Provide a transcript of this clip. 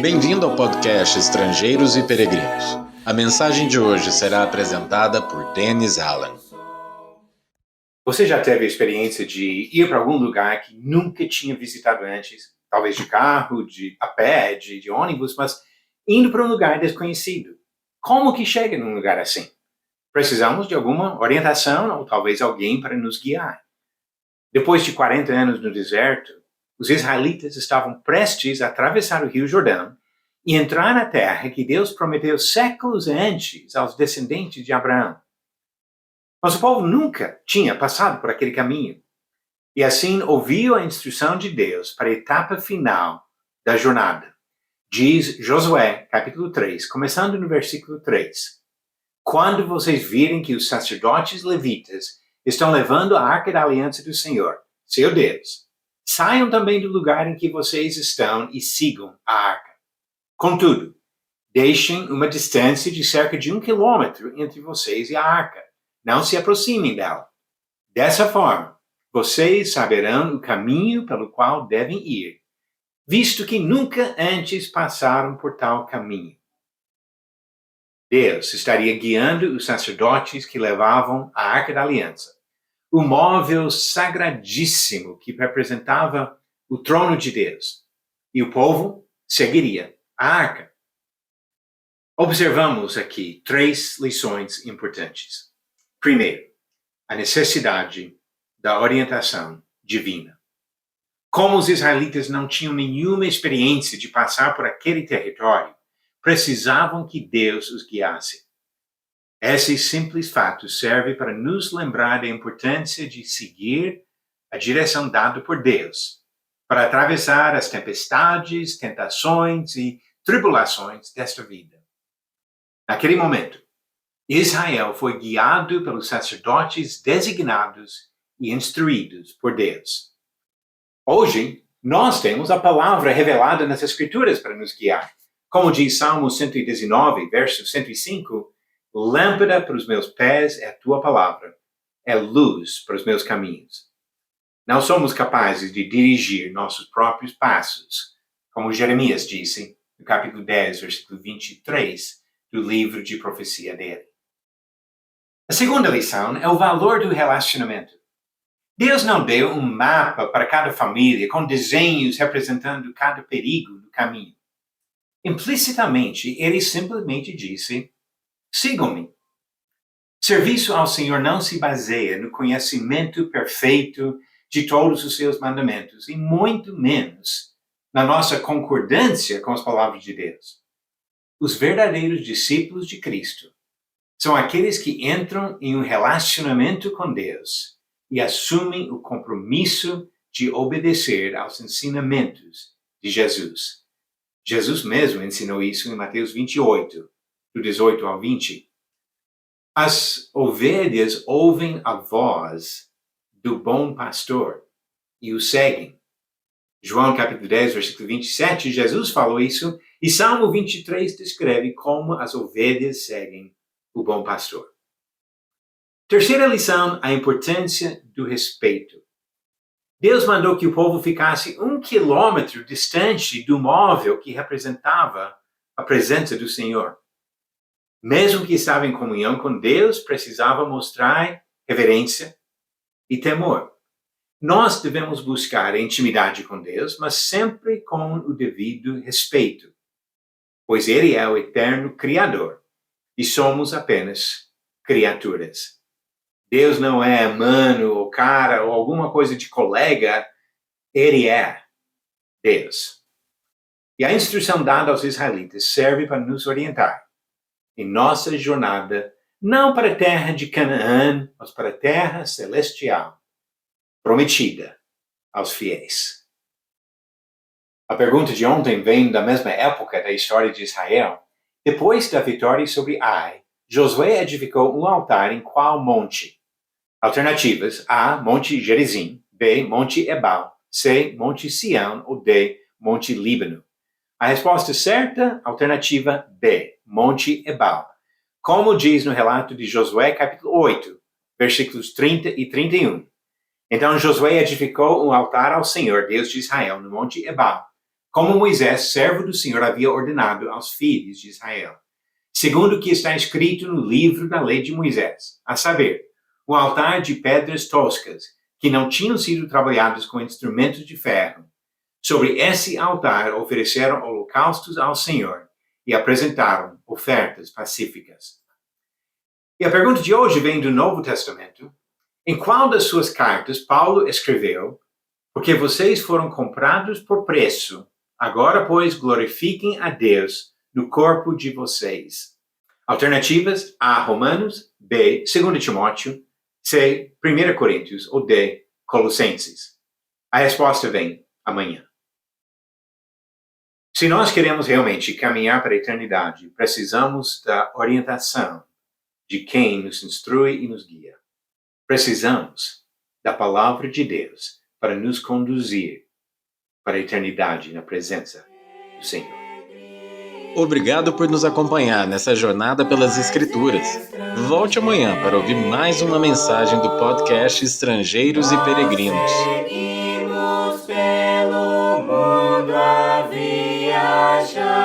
Bem-vindo ao podcast Estrangeiros e Peregrinos. A mensagem de hoje será apresentada por Dennis Allen. Você já teve a experiência de ir para algum lugar que nunca tinha visitado antes? Talvez de carro, a pé, de ônibus, mas indo para um lugar desconhecido. Como que chega num lugar assim? Precisamos de alguma orientação ou talvez alguém para nos guiar. Depois de 40 anos no deserto, os israelitas estavam prestes a atravessar o Rio Jordão e entrar na terra que Deus prometeu séculos antes aos descendentes de Abraão. Mas o povo nunca tinha passado por aquele caminho. E assim ouviu a instrução de Deus para a etapa final da jornada. Diz Josué, capítulo 3, começando no versículo 3. Quando vocês virem que os sacerdotes levitas estão levando a arca da aliança do Senhor, seu Deus, saiam também do lugar em que vocês estão e sigam a arca. Contudo, deixem uma distância de cerca de 1 quilômetro entre vocês e a arca. Não se aproximem dela. Dessa forma, vocês saberão o caminho pelo qual devem ir, visto que nunca antes passaram por tal caminho. Deus estaria guiando os sacerdotes que levavam a Arca da Aliança, o móvel sagradíssimo que representava o trono de Deus, e o povo seguiria a arca. Observamos aqui 3 lições importantes. Primeiro, a necessidade da orientação divina. Como os israelitas não tinham nenhuma experiência de passar por aquele território, precisavam que Deus os guiasse. Esse simples fato serve para nos lembrar da importância de seguir a direção dada por Deus, para atravessar as tempestades, tentações e tribulações desta vida. Naquele momento, Israel foi guiado pelos sacerdotes designados e instruídos por Deus. Hoje, nós temos a palavra revelada nas Escrituras para nos guiar. Como diz Salmo 119, verso 105, lâmpada para os meus pés é a tua palavra, é luz para os meus caminhos. Não somos capazes de dirigir nossos próprios passos, como Jeremias disse, no capítulo 10, versículo 23, do livro de profecia dele. A segunda lição é o valor do relacionamento. Deus não deu um mapa para cada família com desenhos representando cada perigo no caminho. Implicitamente, ele simplesmente disse: sigam-me. Serviço ao Senhor não se baseia no conhecimento perfeito de todos os seus mandamentos, e muito menos na nossa concordância com as palavras de Deus. Os verdadeiros discípulos de Cristo são aqueles que entram em um relacionamento com Deus e assumem o compromisso de obedecer aos ensinamentos de Jesus. Jesus mesmo ensinou isso em Mateus 28, do 18 ao 20. As ovelhas ouvem a voz do bom pastor e o seguem. João capítulo 10, versículo 27, Jesus falou isso, e Salmo 23 descreve como as ovelhas seguem o bom pastor. Terceira lição, a importância do respeito. Deus mandou que o povo ficasse 1 quilômetro distante do móvel que representava a presença do Senhor. Mesmo que estava em comunhão com Deus, precisava mostrar reverência e temor. Nós devemos buscar a intimidade com Deus, mas sempre com o devido respeito, pois Ele é o eterno Criador e somos apenas criaturas. Deus não é mano ou cara ou alguma coisa de colega, Ele é Deus. E a instrução dada aos israelitas serve para nos orientar em nossa jornada, não para a terra de Canaã, mas para a terra celestial, prometida aos fiéis. A pergunta de ontem vem da mesma época da história de Israel. Depois da vitória sobre Ai, Josué edificou um altar em qual monte? Alternativas: A. Monte Gerizim, B. Monte Ebal, C. Monte Sião ou D. Monte Líbano. A resposta certa, alternativa B. Monte Ebal. Como diz no relato de Josué, capítulo 8, versículos 30 e 31. Então Josué edificou um altar ao Senhor, Deus de Israel, no Monte Ebal, como Moisés, servo do Senhor, havia ordenado aos filhos de Israel, segundo o que está escrito no livro da lei de Moisés, a saber, o altar de pedras toscas, que não tinham sido trabalhados com instrumentos de ferro. Sobre esse altar ofereceram holocaustos ao Senhor e apresentaram ofertas pacíficas. E a pergunta de hoje vem do Novo Testamento. Em qual das suas cartas Paulo escreveu: porque vocês foram comprados por preço, agora, pois, glorifiquem a Deus no corpo de vocês? Alternativas: A. Romanos, B. 2 Timóteo, C. 1 Coríntios ou D. Colossenses. A resposta vem amanhã. Se nós queremos realmente caminhar para a eternidade, precisamos da orientação de quem nos instrui e nos guia. Precisamos da palavra de Deus para nos conduzir para a eternidade na presença do Senhor. Obrigado por nos acompanhar nessa jornada pelas Escrituras. Volte amanhã para ouvir mais uma mensagem do podcast Estrangeiros e Peregrinos. Seguimos pelo mundo a viajar.